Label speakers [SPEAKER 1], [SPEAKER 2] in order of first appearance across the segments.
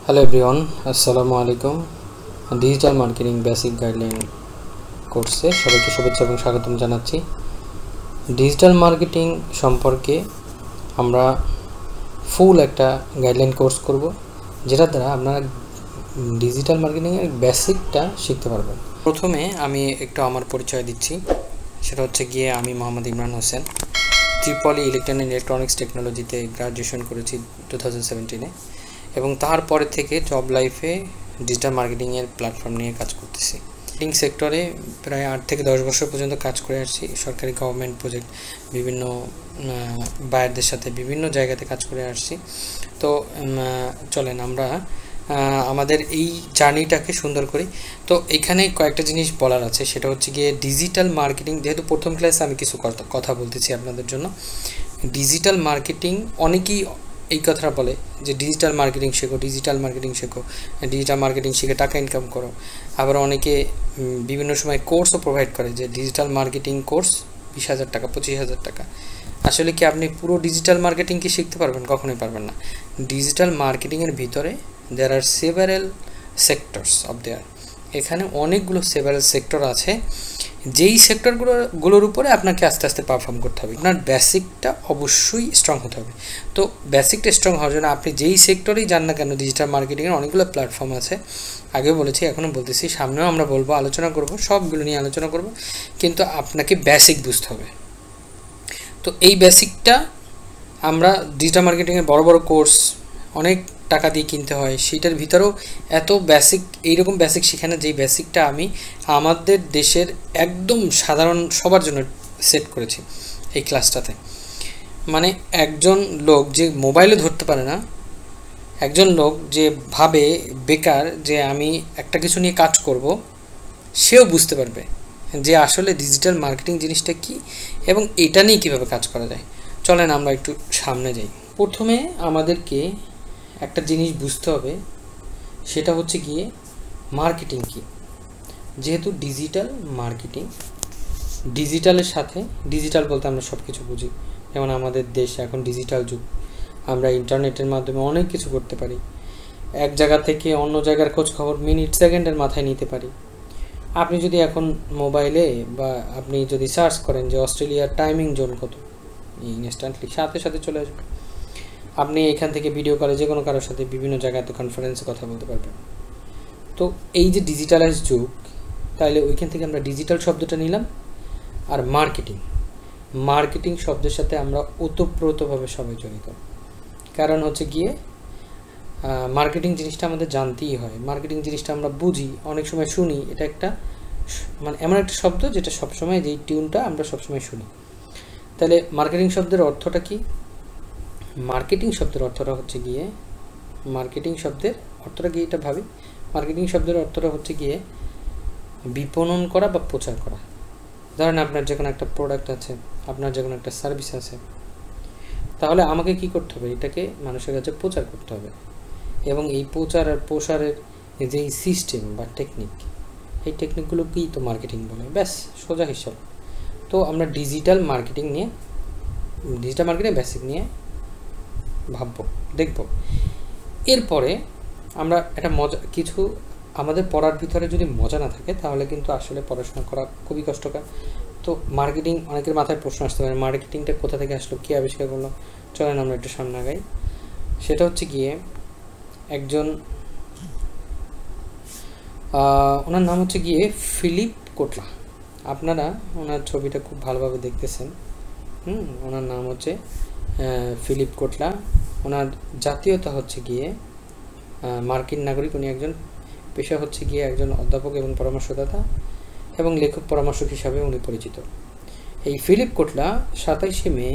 [SPEAKER 1] Hello everyone, আসসালামু আলাইকুম। Digital marketing basic guideline কোর্সে সবাইকে শুভেচ্ছা এবং স্বাগতম জানাচ্ছি। ডিজিটাল মার্কেটিং সম্পর্কে আমরা ফুল একটা গাইডলাইন কোর্স করব, যেটার দ্বারা আপনারা ডিজিটাল মার্কেটিংয়ের বেসিকটা শিখতে পারবেন। প্রথমে আমি একটু আমার পরিচয় দিচ্ছি। সেটা হচ্ছে গিয়ে আমি মোহাম্মদ ইমরান হোসেন, ত্রিপলি ইলেকট্রনিক্স টেকনোলজিতে গ্রাজুয়েশন করেছি 2017-এ এবং তারপরে থেকে জব লাইফে ডিজিটাল মার্কেটিংয়ের প্ল্যাটফর্ম নিয়ে কাজ করতেছি। মার্কেটিং সেক্টরে প্রায় 8 থেকে 10 বছর পর্যন্ত কাজ করে আসছি। সরকারি গভর্নমেন্ট প্রজেক্ট, বিভিন্ন বায়ারদের সাথে বিভিন্ন জায়গাতে কাজ করে আসছি। তো চলেন আমরা আমাদের এই জার্নিটাকে সুন্দর করি। তো এখানে কয়েকটা জিনিস বলার আছে, সেটা হচ্ছে গিয়ে ডিজিটাল মার্কেটিং। যেহেতু প্রথম ক্লাসে আমি কিছু কথা বলতেছি আপনাদের জন্য। ডিজিটাল মার্কেটিং, অনেকেই এই কথাটা বলে যে ডিজিটাল মার্কেটিং শেখো, ডিজিটাল মার্কেটিং শেখো, ডিজিটাল মার্কেটিং শিখে টাকা ইনকাম করো। আবার অনেকে বিভিন্ন সময় কোর্সও প্রোভাইড করে যে ডিজিটাল মার্কেটিং কোর্স 20,000 টাকা, 25,000 টাকা। আসলে কি আপনি পুরো ডিজিটাল মার্কেটিং কি শিখতে পারবেন? কখনোই পারবেন না। ডিজিটাল মার্কেটিংয়ের ভিতরে there are several sectors of there. এখানে অনেকগুলো সেভারেল সেক্টর আছে, যেই সেক্টরগুলোর উপরে আপনাকে আস্তে আস্তে পারফর্ম করতে হবে। আপনার বেসিকটা অবশ্যই স্ট্রং হতে হবে। তো বেসিকটা স্ট্রং হওয়ার জন্য আপনি যেই সেক্টরেই যান না কেন, ডিজিটাল মার্কেটিংয়ের অনেকগুলো প্ল্যাটফর্ম আছে। আগেও বলেছি, এখনও বলতেছি, সামনেও আমরা বলবো, আলোচনা করব, সবগুলো নিয়ে আলোচনা করব। কিন্তু আপনাকে বেসিক বুঝতে হবে। তো এই বেসিকটা আমরা ডিজিটাল মার্কেটিংয়ের বড় বড় কোর্স অনেক টাকা দিয়ে কিনতে হয়, সেইটার ভিতরেও এত বেসিক, এইরকম বেসিক শেখানো, যেই বেসিকটা আমি আমাদের দেশের একদম সাধারণ সবার জন্য সেট করেছি এই ক্লাসটাতে। মানে একজন লোক যে মোবাইলে ধরতে পারে না, একজন লোক যে ভাবে বেকার যে আমি একটা কিছু নিয়ে কাজ করব, সেও বুঝতে পারবে যে আসলে ডিজিটাল মার্কেটিং জিনিসটা কি এবং এটা নিয়ে কীভাবে কাজ করা যায়। চলেন আমরা একটু সামনে যাই। প্রথমে আমাদেরকে একটা জিনিস বুঝতে হবে, সেটা হচ্ছে গিয়ে মার্কেটিং কি। যেহেতু ডিজিটাল মার্কেটিং, ডিজিটালের সাথে, ডিজিটাল বলতে আমরা সব কিছু বুঝি, যেমন আমাদের দেশ এখন ডিজিটাল যুগ। আমরা ইন্টারনেটের মাধ্যমে অনেক কিছু করতে পারি। এক জায়গা থেকে অন্য জায়গার খোঁজ খবর মিনিট সেকেন্ডের মাথায় নিতে পারি। আপনি যদি এখন মোবাইলে বা আপনি যদি সার্চ করেন যে অস্ট্রেলিয়ার টাইমিং জোন কত, ইনস্ট্যান্টলি সাথে সাথে চলে আসবে। আপনি এখান থেকে ভিডিও কলে যে কোনো কারোর সাথে বিভিন্ন জায়গাতে কনফারেন্সে কথা বলতে পারবেন। তো এই যে ডিজিটালাইজ যুগ, তাহলে ওইখান থেকে আমরা ডিজিটাল শব্দটা নিলাম। আর মার্কেটিং শব্দের সাথে আমরা ওতপ্রোতভাবে সবাই জড়িত। কারণ হচ্ছে গিয়ে মার্কেটিং জিনিসটা আমাদের জানতেই হয়। মার্কেটিং জিনিসটা আমরা বুঝি, অনেক সময় শুনি। এটা একটা মানে এমন একটা শব্দ যেটা সবসময়, যেই টিউনটা আমরা সবসময় শুনি। তাহলে মার্কেটিং শব্দের অর্থটা কি? মার্কেটিং শব্দের অর্থটা হচ্ছে গিয়ে, এটা ভাবি। মার্কেটিং শব্দের অর্থটা হচ্ছে গিয়ে বিপণন করা বা প্রচার করা। ধরেন আপনার যে কোনো একটা প্রোডাক্ট আছে, আপনার যে কোনো একটা সার্ভিস আছে, তাহলে আমাকে কি করতে হবে? এটাকে মানুষের কাছে প্রচার করতে হবে। এবং এই প্রচার আর প্রসারের যেই সিস্টেম বা টেকনিক, এই টেকনিকগুলোকেই তো মার্কেটিং বলে। ব্যাস, সোজা হিসাব। তো আমরা ডিজিটাল মার্কেটিং বেসিক নিয়ে ভাববো, দেখব। এরপরে আমরা একটা কিছু আমাদের পড়ার ভিতরে যদি মজা না থাকে, তাহলে কিন্তু আসলে পড়াশোনা করা খুবই কষ্টকর। তো মার্কেটিং, অনেকের মাথায় প্রশ্ন আসতে পারে, মার্কেটিংটা কোথা থেকে আসলো, কে আবিষ্কার করলো? চলেন আমরা একটু সামনে আগাই। সেটা হচ্ছে গিয়ে একজন, ওনার নাম হচ্ছে গিয়ে ফিলিপ কোটলা। আপনারা ওনার ছবিটা খুব ভালোভাবে দেখতেছেন। ওনার নাম হচ্ছে ফিলিপ কোটলা। ওনার জাতীয়তা হচ্ছে গিয়ে মার্কিন নাগরিক। উনি একজন, পেশা হচ্ছে গিয়ে একজন অধ্যাপক এবং পরামর্শদাতা এবং লেখক পরামর্শক হিসাবে উনি পরিচিত। এই ফিলিপ কোটলা 27শে মে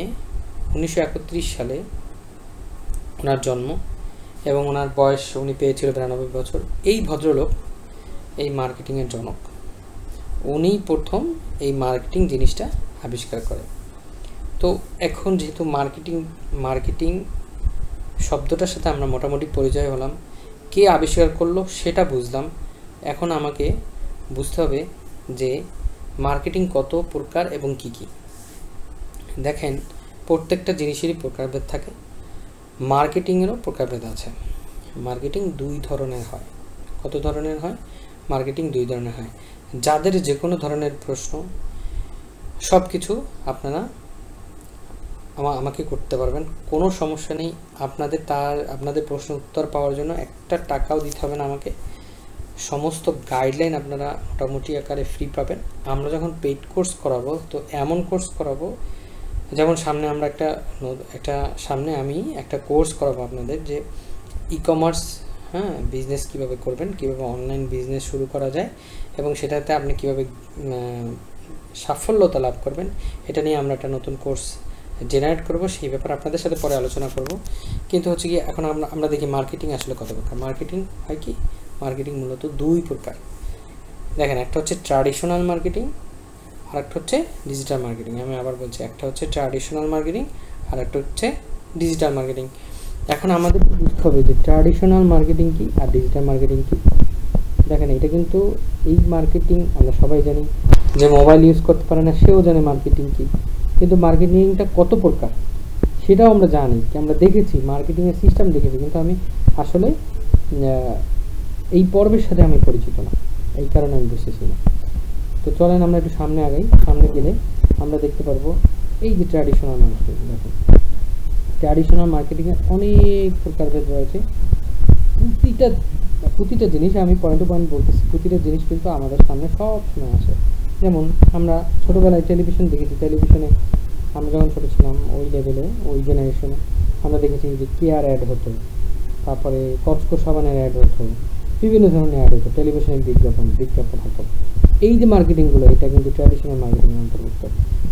[SPEAKER 1] 1931 সালে ওনার জন্ম এবং ওনার বয়স, উনি পেয়েছিল 92 বছর। এই ভদ্রলোক এই মার্কেটিংয়ের জনক। উনি প্রথম এই মার্কেটিং জিনিসটা আবিষ্কার করে। তো এখন যেহেতু মার্কেটিং শব্দটার সাথে আমরা মোটামুটি পরিচয় হলাম, কে আবিষ্কার করলো সেটা বুঝলাম। এখন আমাকে বুঝতে হবে যে মার্কেটিং কত প্রকার এবং কি কি। দেখেন, প্রত্যেকটা জিনিসেরই প্রকারভেদ থাকে, মার্কেটিংয়েরও প্রকারভেদ আছে। মার্কেটিং দুই ধরনের হয়। কত ধরনের হয়? মার্কেটিং দুই ধরনের হয়। যাদের যে কোনো ধরনের প্রশ্ন সব কিছু আপনারা আমাকে করতে পারবেন, কোনো সমস্যা নেই। আপনাদের প্রশ্ন উত্তর পাওয়ার জন্য একটা টাকাও দিতে হবে না আমাকে। সমস্ত গাইডলাইন আপনারা মোটামুটি আকারে ফ্রি পাবেন। আমরা যখন পেইড কোর্স করাবো, তো এমন কোর্স করাবো, যেমন সামনে আমরা আমি একটা কোর্স করাবো আপনাদের, যে ই-কমার্স বিজনেস কিভাবে করবেন, কিভাবে অনলাইন বিজনেস শুরু করা যায় এবং সেটাতে আপনি কিভাবে সাফল্যতা লাভ করবেন, এটা নিয়ে আমরা একটা নতুন কোর্স জেনারেট করব। সেই ব্যাপারে আপনাদের সাথে পরে আলোচনা করব। কিন্তু হচ্ছে কি, এখন আমরা দেখি মার্কেটিং আসলে কত প্রকার। মার্কেটিং হয় কি? মার্কেটিং মূলত দুই প্রকার। দেখেন, একটা হচ্ছে ট্র্যাডিশনাল মার্কেটিং আর একটা হচ্ছে ডিজিটাল মার্কেটিং। আমি আবার বলছি, একটা হচ্ছে ট্র্যাডিশনাল মার্কেটিং আর একটা হচ্ছে ডিজিটাল মার্কেটিং। এখন আমাদের বুঝতে হবে যে ট্র্যাডিশনাল মার্কেটিং কি আর ডিজিটাল মার্কেটিং কি। দেখেন, এটা কিন্তু এই মার্কেটিং আমরা সবাই জানি, যে মোবাইল ইউজ করতে পারে না সেও জানে মার্কেটিং কি। কিন্তু মার্কেটিংটা কত প্রকার সেটাও আমরা জানি, কি আমরা দেখেছি, মার্কেটিংয়ের সিস্টেম দেখেছি, কিন্তু আমি আসলে এই পর্বের সাথে আমি পরিচিত না, এই কারণে আমি বুঝতেছি না। তো চলেন আমরা একটু সামনে আগাই। সামনে গেলে আমরা দেখতে পারবো এই যে ট্র্যাডিশনাল মার্কেটিং। দেখেন, ট্র্যাডিশনাল মার্কেটিংয়ের অনেক প্রকারভেদ রয়েছে। প্রতিটা জিনিস আমি পয়েন্ট টু পয়েন্ট বলতেছি, প্রতিটা জিনিস কিন্তু আমাদের সামনে সব সময় আসে। যেমন আমরা ছোটোবেলায় টেলিভিশন দেখেছি, টেলিভিশনে আমরা যখন ছোটো ছিলাম, ওই লেভেলে, ওই জেনারেশনে আমরা দেখেছি যে কেয়ার অ্যাড হতো, তারপরে কচকো সাবানের অ্যাড হতো, বিভিন্ন ধরনের অ্যাড হতো, টেলিভিশনের বিজ্ঞাপন হতো। এই যে মার্কেটিংগুলো, এটা কিন্তু ট্র্যাডিশনাল মার্কেটিং অন্তর্ভুক্ত।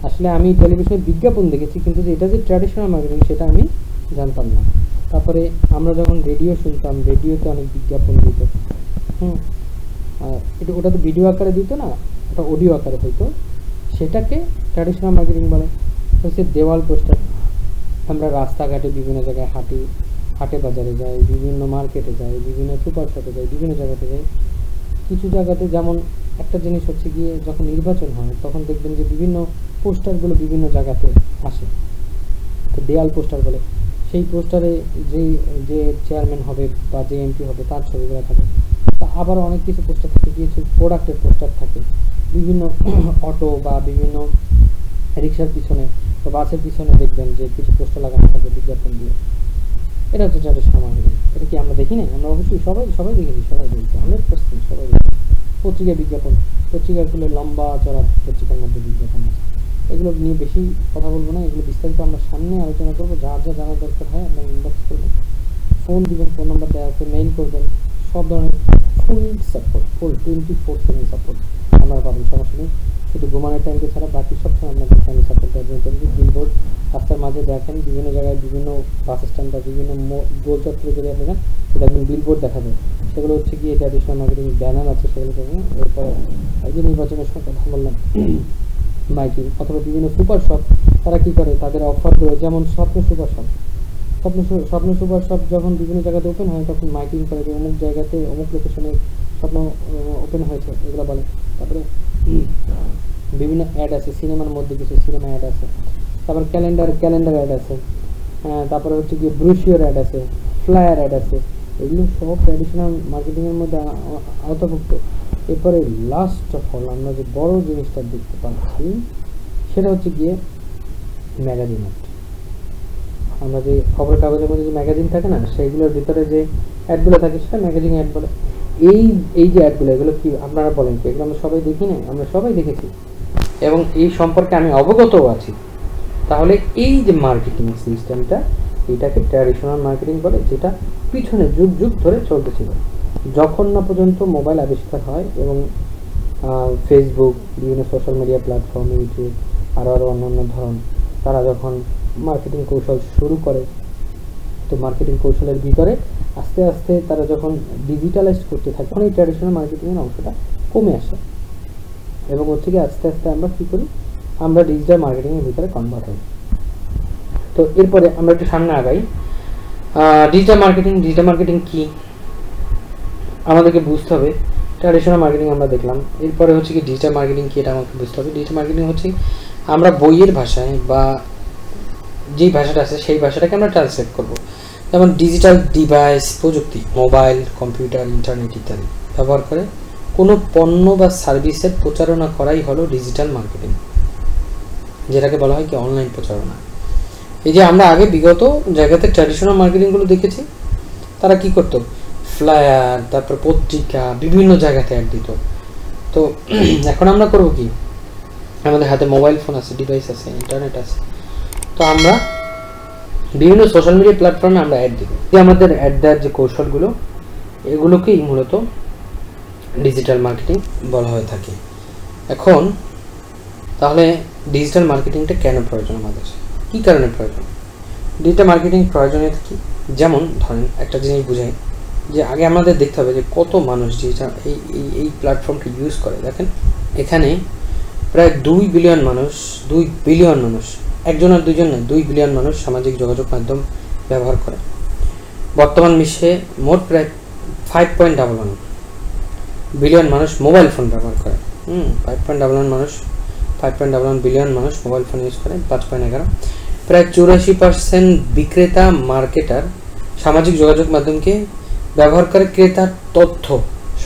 [SPEAKER 1] আসলে আমি টেলিভিশনের বিজ্ঞাপন দেখেছি, কিন্তু এটা যে ট্র্যাডিশনাল মার্কেটিং সেটা আমি জানতাম না। তারপরে আমরা যখন রেডিও শুনতাম, রেডিওতে অনেক বিজ্ঞাপন দিত। ওটা তো ভিডিও আকারে দিত না, ওটা অডিও আকারে হইতো, সেটাকে ট্র্যাডিশনাল মার্কেটিং বলে। হচ্ছে দেওয়াল পোস্টার। আমরা রাস্তাঘাটে বিভিন্ন জায়গায় হাটে বাজারে যাই, বিভিন্ন মার্কেটে যাই, বিভিন্ন সুপার শপে যাই, বিভিন্ন জায়গাতে যাই। কিছু জায়গাতে যেমন একটা জিনিস হচ্ছে গিয়ে, যখন নির্বাচন হয় তখন দেখবেন যে বিভিন্ন পোস্টারগুলো বিভিন্ন জায়গাতে আসে, তো দেয়াল পোস্টার বলে। সেই পোস্টারে যে চেয়ারম্যান হবে বা যে এমপি হবে তার ছবিগুলো থাকে। তা আবার অনেক কিছু পোস্টার থাকে, কিছু প্রোডাক্টের পোস্টার থাকে, বিভিন্ন অটো বা বিভিন্ন রিক্সার পিছনে বা বাসের পিছনে দেখবেন যে কিছু পোস্টার লাগানো থাকে বিজ্ঞাপন দিয়ে। এটা হচ্ছে ট্র্যাডিশনাল মার্কেটিং। এটা কি আমরা দেখি না? আমরা অবশ্যই সবাই দেখেছি, সবাই দেখি, 100% সবাই দেখি। পত্রিকা বিজ্ঞাপন, পত্রিকাগুলো লম্বা চড়া পত্রিকার মধ্যে বিজ্ঞাপন আছে। এগুলো নিয়ে বেশি কথা বলবো না, এগুলো বিস্তারিত আমরা সামনে আলোচনা করবো। যা জানার দরকার হয় আপনার ইনবক্স করবেন, ফোন দিবেন, ফোন নাম্বার দেওয়া আছে, মেইল করবেন, সব ধরনের ফুল 24/7 সাপোর্ট আপনারা পাবেন, সমস্যা নেই। শুধু ঘুমানোর টাইমকে ছাড়া বাকি সব সময় আপনাদের ফ্যামিলি সাপোর্ট দেওয়া। বিলবোর্ড রাস্তার মাঝে দেখেন, বিভিন্ন জায়গায়, বিভিন্ন বাস স্ট্যান্ড বা বিভিন্ন গোল চত্বরে যদি আপনি যান, সেটা একদিন বিলবোর্ড দেখা যায়। সেগুলো হচ্ছে গিয়ে ট্র্যাডিশনাল মার্কেটিং ব্যানার আছে, সেগুলো দেখবেন। এরপরে এই যে নির্বাচনের সময় কথা বললাম, মাইকিং, অথবা বিভিন্ন সুপার শপ, তারা কী করে, তাদের অফারগুলো, যেমন স্বপ্ন সুপার শপ যখন বিভিন্ন জায়গাতে ওপেন হয়, তখন মাইকিং করে যে অমুক জায়গাতে অমুক লোকেশনে স্বপ্ন ওপেন হয়েছে, এগুলো বলে। তারপরে বিভিন্ন অ্যাড আছে, সিনেমার মধ্যে কিছু সিনেমা অ্যাড আছে, তারপর ক্যালেন্ডার অ্যাড আছে, তারপরে হচ্ছে গিয়ে ব্রুশিওর অ্যাড আছে, ফ্লায়ার অ্যাড আছে। এগুলো সব ট্র্যাডিশনাল মার্কেটিংয়ের মধ্যে আওতাভুক্ত। এরপরে লাস্ট অফ অল আমরা যে বড় জিনিসটা দেখতে পাচ্ছি, সেটা হচ্ছে গিয়ে ম্যাগাজিন অ্যাড। আমরা যে খবরের কাগজের মধ্যে যে ম্যাগাজিন থাকে না, সেইগুলোর ভিতরে যে অ্যাডগুলো থাকে সেটা ম্যাগাজিন অ্যাড বলে। এই যে অ্যাডগুলো, এগুলো কি আপনারা বলেন কি, এগুলো আমরা সবাই দেখি না? আমরা সবাই দেখেছি এবং এই সম্পর্কে আমি অবগতও আছি। তাহলে এই যে মার্কেটিং সিস্টেমটা, এটাকে ট্র্যাডিশনাল মার্কেটিং বলে, যেটা পিছনে যুগ ধরে চলতেছিল, যখন না পর্যন্ত মোবাইল আবিষ্কার হয় এবং ফেসবুক, বিভিন্ন সোশ্যাল মিডিয়া প্ল্যাটফর্ম, ইউটিউব, আরও অন্যান্য ধরন, তারা যখন মার্কেটিং কৌশল শুরু করে, তো মার্কেটিং কৌশলের ভিতরে আস্তে আস্তে তারা যখন ডিজিটালাইজড করতে থাকে, তখন এই ট্র্যাডিশনাল মার্কেটিংয়ের অংশটা কমে আসে এবং হচ্ছে কি আস্তে আস্তে আমরা কী করি, আমরা ডিজিটাল মার্কেটিংয়ের ভিতরে কনভার্ট হই। তো এরপরে আমরা একটু সামনে আগাই। ডিজিটাল মার্কেটিং কি আমাদেরকে বুঝতে হবে। ট্র্যাডিশনাল মার্কেটিং আমরা দেখলাম, এরপরে হচ্ছে কি ডিজিটাল মার্কেটিং কি, এটা আমাকে বুঝতে হবে। ডিজিটাল মার্কেটিং হচ্ছে আমরা বইয়ের ভাষায় বা যেই ভাষাটা আছে সেই ভাষাটাকে আমরা ট্রান্সলেট করব। যেমন ডিজিটাল ডিভাইস প্রযুক্তি, মোবাইল, কম্পিউটার, ইন্টারনেট ইত্যাদি ব্যবহার করে কোনো পণ্য বা সার্ভিসের প্রচারণা করাই হলো ডিজিটাল মার্কেটিং, যেটাকে বলা হয় কি অনলাইন প্রচারণা। এই যে আমরা আগে বিগত জায়গাতে ট্র্যাডিশনাল মার্কেটিংগুলো দেখেছি, তারা কি করতো, ফ্লায়ার, তারপর পত্রিকা, বিভিন্ন জায়গাতে অ্যাড দিত। তো এখন আমরা করব কি, আমাদের হাতে মোবাইল ফোন আছে, ডিভাইস আছে, ইন্টারনেট আছে, তো আমরা বিভিন্ন সোশ্যাল মিডিয়া প্ল্যাটফর্মে আমরা অ্যাড দিব। আমাদের অ্যাড দেওয়ার যে কৌশলগুলো, এগুলোকেই মূলত ডিজিটাল মার্কেটিং বলা হয়ে থাকে। এখন তাহলে ডিজিটাল মার্কেটিংটা কেন প্রয়োজন আমাদের, কী কারণে প্রয়োজন? ডিজিটাল মার্কেটিং প্রয়োজনীয়তা কি? যেমন ধরেন একটা জিনিস বুঝাই, যে আগে আমাদের দেখতে হবে যে কত মানুষ ডিজিটাল এই প্ল্যাটফর্মকে ইউজ করে। দেখেন এখানে প্রায় 2 বিলিয়ন মানুষ, 2 বিলিয়ন মানুষ, একজন আর দুইজন নয়, 2 বিলিয়ন মানুষ সামাজিক যোগাযোগ মাধ্যম ব্যবহার করে। বর্তমান বিশ্বে মোট প্রায় 5.11 বিলিয়ন মানুষ মোবাইল ফোন ব্যবহার করে। 5.11 বিলিয়ন মানুষ মোবাইল ফোন ইউজ করে। 5.11 প্রায় 84% বিক্রেতা মার্কেটার সামাজিক যোগাযোগ মাধ্যমকে ব্যবহার করে ক্রেতার তথ্য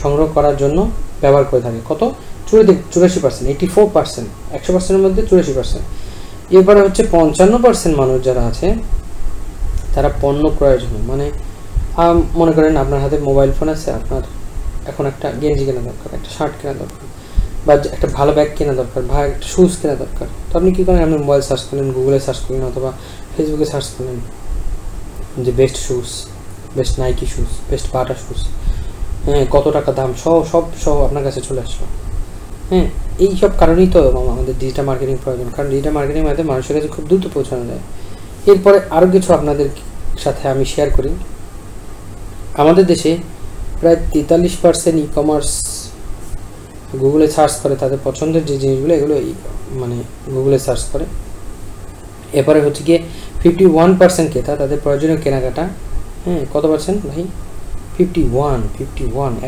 [SPEAKER 1] সংগ্রহ করার জন্য ব্যবহার করে থাকে। কত? 84%, 84%, 100%-এর মধ্যে 84%। এরপরে হচ্ছে 55% মানুষ যারা আছে তারা পণ্য ক্রয়ের জন্য, মানে মনে করেন আপনার হাতে মোবাইল ফোন আছে, আপনার এখন একটা গেঞ্জি কেনা দরকার, একটা শার্ট কেনা দরকার, বা একটা ভালো ব্যাগ কেনা দরকার, বা একটা শুজ কেনা দরকার, তো আপনি কী করেন, আপনি মোবাইল সার্চ করলেন, গুগলে সার্চ করলেন, অথবা ফেসবুকে সার্চ করলেন যে best shoes, best Nike shoes, best Bata shoes, হ্যাঁ কত টাকা দাম, সব আপনার কাছে চলে আসলো। হ্যাঁ, এই সব কারণেই তো আমাদের ডিজিটাল মার্কেটিং প্রয়োজন, কারণ ডিজিটাল মার্কেটিংয়ের মাধ্যমে মানুষের কাছে খুব দ্রুত পৌঁছানো যায়। এরপরে আরও কিছু আপনাদের সাথে আমি শেয়ার করি। আমাদের দেশে প্রায় 43% ই কমার্স গুগলে সার্চ করে, তাদের পছন্দের যে জিনিসগুলো এগুলো মানে গুগলে সার্চ করে। এরপরে হচ্ছে গিয়ে 51% ক্রেতা তাদের প্রয়োজনীয় কেনাকাটা, হ্যাঁ কত পার্সেন্ট ভাই? 51,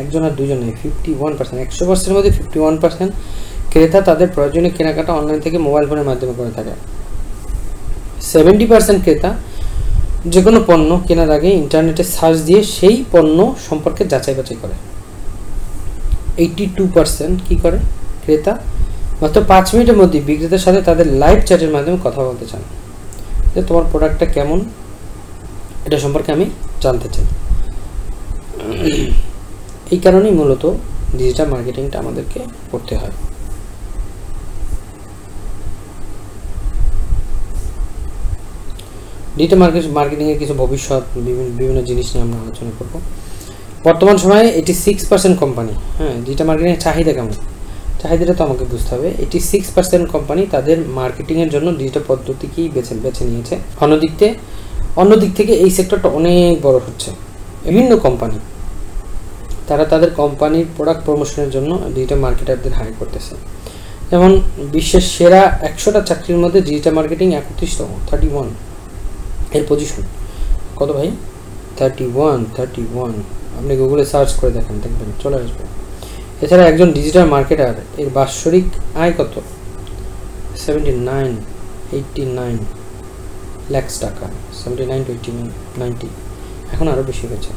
[SPEAKER 1] একজন আর দুজন নেই, 51%, 100%-এর মধ্যে 51% ক্রেতা তাদের প্রয়োজনীয় কেনাকাটা অনলাইন থেকে মোবাইল ফোনের মাধ্যমে করে থাকে। 70% ক্রেতা যে কোনো পণ্য কেনার আগে ইন্টারনেটে সার্চ দিয়ে সেই পণ্য সম্পর্কে যাচাই বাছাই করে। 82% কি করে ক্রেতা মাত্র 5 মিনিটের মধ্যে বিক্রেতার সাথে তাদের লাইভ চ্যাটের মাধ্যমে কথা বলতে চান, যে তোমার প্রোডাক্টটা কেমন এটা সম্পর্কে আমি জানতে চাই। এই কারণেই মূলত ডিজিটাল মার্কেটিংটা আমাদেরকে করতে হয়। ডিজিটাল মার্কেটিংয়ের কিছু ভবিষ্যৎ বিভিন্ন জিনিস নিয়ে আমরা আলোচনা করব। বর্তমান সময়ে 86% কোম্পানি, হ্যাঁ ডিজিটাল মার্কেটিংয়ের চাহিদা কেমন, চাহিদাটা তো আমাকে বুঝতে হবে। 86% কোম্পানি তাদের মার্কেটিংয়ের জন্য ডিজিটাল পদ্ধতিকেই বেছে নিয়েছে। অন্য দিক থেকে এই সেক্টরটা অনেক বড় হচ্ছে। বিভিন্ন কোম্পানি তারা তাদের কোম্পানির প্রোডাক্ট প্রমোশনের জন্য ডিজিটাল মার্কেটারদের হায়ার করতেছে। যেমন বিশ্বের সেরা 100টা চাকরির মধ্যে ডিজিটাল মার্কেটিং 31তম, 31 এর পজিশন। কত ভাই? 31। আপনি গুগলে সার্চ করে দেখেন, দেখবেন চলে আসবে। এছাড়া একজন ডিজিটাল মার্কেটার এর বাৎসরিক আয় কত? 89 লাখ টাকা, 79 to 90, এখন আরও বেশি হয়েছে।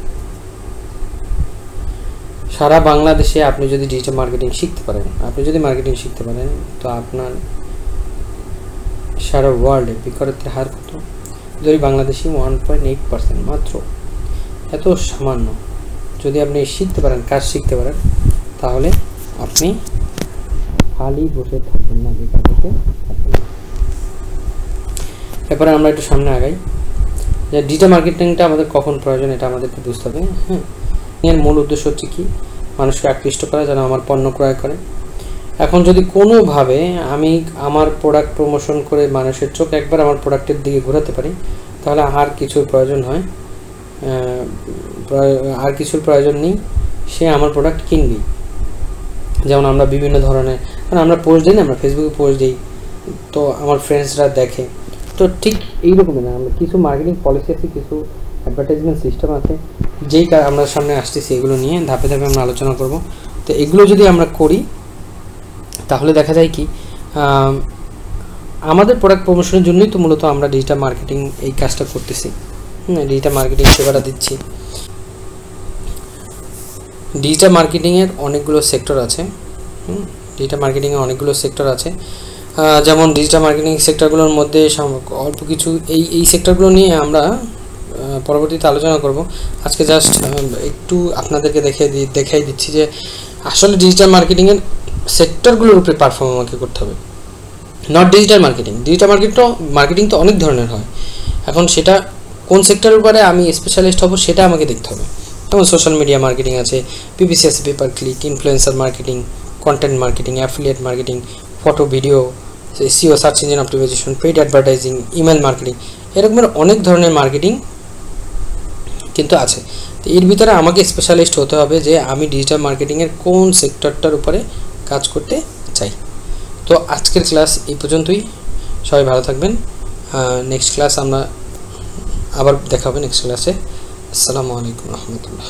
[SPEAKER 1] সারা বাংলাদেশে আপনি যদি ডিজিটাল মার্কেটিং শিখতে পারেন, তো আপনার সারা ওয়ার্ল্ডে বেকারত্বের হার কত? যদি বাংলাদেশি 1.8% মাত্র, এত সামান্য। যদি আপনি কাজ শিখতে পারেন, তাহলে আপনি খালি বসে থাকবেন না, বেকার বসে থাকবেন না। এরপরে আমরা একটু সামনে আগাই, যে ডিজিটাল মার্কেটিংটা আমাদের কখন প্রয়োজন এটা আমাদেরকে বুঝতে হবে। হ্যাঁ, এর মূল উদ্দেশ্য হচ্ছে কি, মানুষকে আকৃষ্ট করা যেন আমার পণ্য ক্রয় করে। এখন যদি কোনোভাবে আমি আমার প্রোডাক্ট প্রমোশন করে মানুষের চোখ একবার আমার প্রোডাক্টের দিকে ঘোরাতে পারি, তাহলে আর কিছুর প্রয়োজন নেই, সে আমার প্রোডাক্ট কিনবেই। যেমন আমরা বিভিন্ন ধরনের, কারণ আমরা পোস্ট দিই না, আমরা ফেসবুকে পোস্ট দিই, তো আমার ফ্রেন্ডসরা দেখে, তো ঠিক এইরকমই না, আমরা কিছু মার্কেটিং পলিসি আছে, কিছু অ্যাডভার্টাইজমেন্ট সিস্টেম আছে, যেই আমরা সামনে আসতেছি, এগুলো নিয়ে ধাপে ধাপে আমরা আলোচনা করব। তো এগুলো যদি আমরা করি, তাহলে দেখা যায় কি, আমাদের প্রোডাক্ট প্রমোশনের জন্যই তো মূলত আমরা ডিজিটাল মার্কেটিং এই কাজটা করতেছি। ডিজিটাল মার্কেটিং সেবাটা দিচ্ছি। ডিজিটাল মার্কেটিংয়ের অনেকগুলো সেক্টর আছে। ডিজিটাল মার্কেটিংয়ে অনেকগুলো সেক্টর আছে, যেমন ডিজিটাল মার্কেটিং সেক্টরগুলোর মধ্যে অল্প কিছু এই সেক্টরগুলো নিয়ে আমরা পরবর্তীতে আলোচনা করব। আজকে জাস্ট একটু আপনাদেরকে দেখাই দিচ্ছি যে আসলে ডিজিটাল মার্কেটিংয়ের সেক্টরগুলোর উপরে পারফর্ম আমাকে করতে হবে, not digital marketing. Digital marketing তো অনেক ধরনের হয়, এখন সেটা কোন সেক্টরের উপরে আমি স্পেশালিস্ট হব সেটা আমাকে দেখতে হবে। যেমন সোশ্যাল মিডিয়া মার্কেটিং আছে, PPC, paper click, influencer marketing, content marketing, affiliate marketing, photo video, SEO, search engine optimization, paid advertising, email marketing, এরকমের অনেক ধরনের মার্কেটিং কিন্তু আছে। তো এর ভিতরে আমাকে স্পেশালিস্ট হতে হবে যে আমি ডিজিটাল মার্কেটিংয়ের কোন সেক্টরটার উপরে কাজ করতে চাই। তো আজকের ক্লাস এই পর্যন্তই, সবাই ভালো থাকবেন। নেক্সট ক্লাস আমরা আবার দেখা হবে নেক্সট ক্লাসে। আসসালামু আলাইকুম রহমতুল্লাহ।